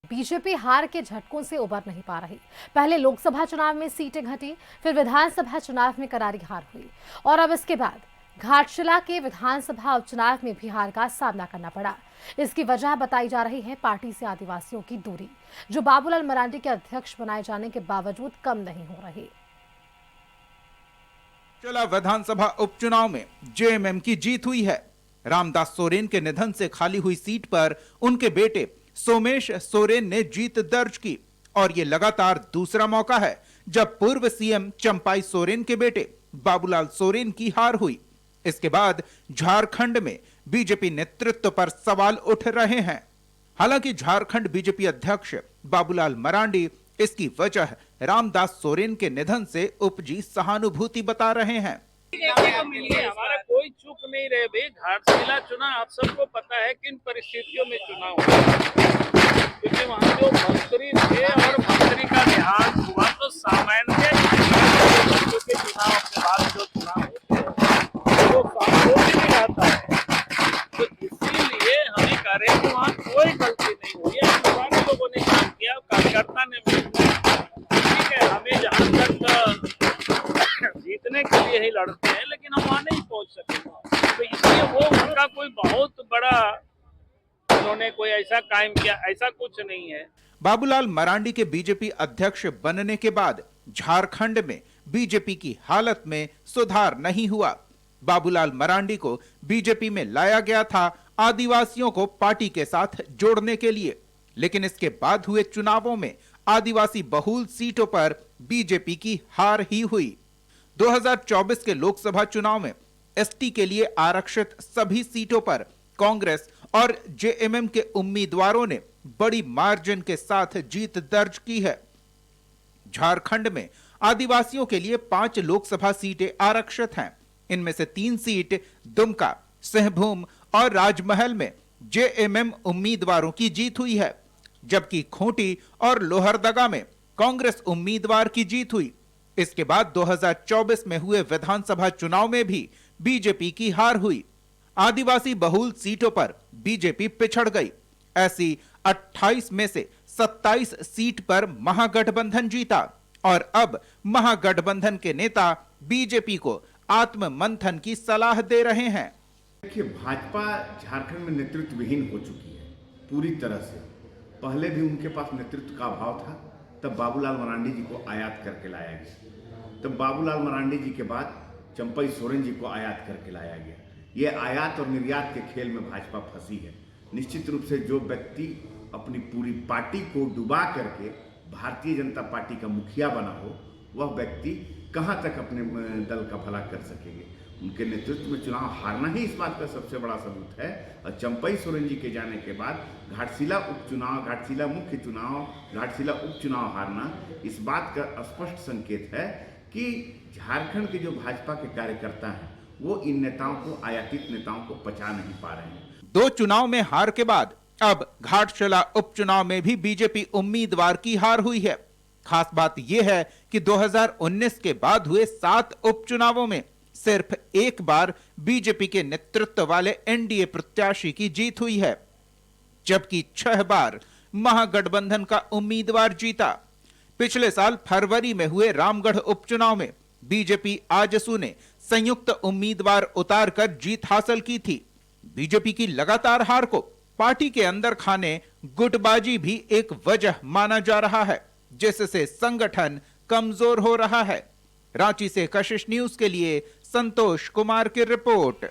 BJP हार के झटकों से उबर नहीं पा रही। पहले लोकसभा चुनाव में सीटें घटी, फिर विधानसभा चुनाव में करारी हार हुई और अब इसके बाद घाटशिला के विधानसभा उपचुनाव में भी हार का सामना करना पड़ा। इसकी वजह बताई जा रही है पार्टी से आदिवासियों की दूरी, जो बाबूलाल मरांडी के अध्यक्ष बनाए जाने के बावजूद कम नहीं हो रही। चला विधानसभा उपचुनाव में जेएमएम की जीत हुई है। रामदास सोरेन के निधन से खाली हुई सीट पर उनके बेटे सोमेश सोरेन ने जीत दर्ज की और ये लगातार दूसरा मौका है जब पूर्व सीएम चंपाई सोरेन के बेटे बाबूलाल सोरेन की हार हुई। इसके बाद झारखंड में बीजेपी नेतृत्व पर सवाल उठ रहे हैं। हालांकि झारखंड बीजेपी अध्यक्ष बाबूलाल मरांडी इसकी वजह रामदास सोरेन के निधन से उपजी सहानुभूति बता रहे हैं। हमारा कोई चूक नहीं रहे भाई। घाटशिला चुना आप सबको पता है किन परिस्थितियों में चुनाव हुआ, क्योंकि वहाँ जो मंत्री थे और मंत्री का देहांत हुआ तो सामान्य के चुनाव के बाद जो चुनाव होते हैं वो कानूनी नहीं रहता है, तो इसीलिए हमें कह रहे हैं कि वहाँ कोई गलती नहीं हुई है। सारे लोगों ने काम किया, कार्यकर्ता ने ठीक है। हमें जहाँ तक जीतने के लिए ही लड़ते हैं, लेकिन हम वहाँ नहीं पहुँच सके, तो इसलिए वो उनका कोई बहुत बड़ा उन्होंने कोई ऐसा कायम किया, ऐसा कुछ नहीं है। बाबूलाल मरांडी के बीजेपी अध्यक्ष बनने के बाद झारखंड में बीजेपी की हालत में सुधार नहीं हुआ। बाबूलाल मरांडी को बीजेपी में लाया गया था आदिवासियों को पार्टी के साथ जोड़ने के लिए, लेकिन इसके बाद हुए चुनावों में आदिवासी बहुल सीटों पर बीजेपी की हार ही हुई। 2024 के लोकसभा चुनाव में एसटी के लिए आरक्षित सभी सीटों पर कांग्रेस और जेएमएम के उम्मीदवारों ने बड़ी मार्जिन के साथ जीत दर्ज की है। झारखंड में आदिवासियों के लिए 5 लोकसभा सीटें आरक्षित हैं। इनमें से 3 सीट दुमका, सिंहभूम और राजमहल में जेएमएम उम्मीदवारों की जीत हुई है, जबकि खूंटी और लोहरदगा में कांग्रेस उम्मीदवार की जीत हुई। इसके बाद 2024 में हुए विधानसभा चुनाव में भी बीजेपी की हार हुई। आदिवासी बहुल सीटों पर बीजेपी पिछड़ गई। ऐसी 28 में से 27 सीट पर महागठबंधन जीता और अब महागठबंधन के नेता बीजेपी को आत्ममंथन की सलाह दे रहे हैं। देखिए, भाजपा झारखंड में नेतृत्व विहीन हो चुकी है पूरी तरह से। पहले भी उनके पास नेतृत्व का अभाव था, तब बाबूलाल मरांडी जी को आयात करके लाया गया। तब बाबूलाल मरांडी जी के बाद चंपाई सोरेन जी को आयात करके लाया गया। ये आयात और निर्यात के खेल में भाजपा फंसी है। निश्चित रूप से जो व्यक्ति अपनी पूरी पार्टी को डुबा करके भारतीय जनता पार्टी का मुखिया बना हो, वह व्यक्ति कहाँ तक अपने दल का भला कर सकेंगे। उनके नेतृत्व में चुनाव हारना ही इस बात का सबसे बड़ा सबूत है। और चंपाई सोरेन जी के जाने के बाद घाटशिला उपचुनाव, घाटशिला मुख्य चुनाव, घाटशिला उपचुनाव हारना इस बात का स्पष्ट संकेत है कि झारखंड के जो भाजपा के कार्यकर्ता हैं वो इन नेताओं को, आयातित नेताओं को पचा नहीं पा रहे हैं। 2 चुनाव में हार के बाद अब घाटशिला उपचुनाव में भी बीजेपी उम्मीदवार की हार हुई है। खास बात यह है कि 2019 के बाद हुए 7 उपचुनावों में सिर्फ एक बार बीजेपी के नेतृत्व वाले एनडीए प्रत्याशी की जीत हुई है, जबकि 6 बार महागठबंधन का उम्मीदवार जीता। पिछले साल फरवरी में हुए रामगढ़ उपचुनाव में बीजेपी आजसू ने संयुक्त उम्मीदवार उतारकर जीत हासिल की थी। बीजेपी की लगातार हार को पार्टी के अंदर खाने गुटबाजी भी एक वजह माना जा रहा है, जिससे संगठन कमजोर हो रहा है। रांची से कशिश न्यूज के लिए संतोष कुमार की रिपोर्ट।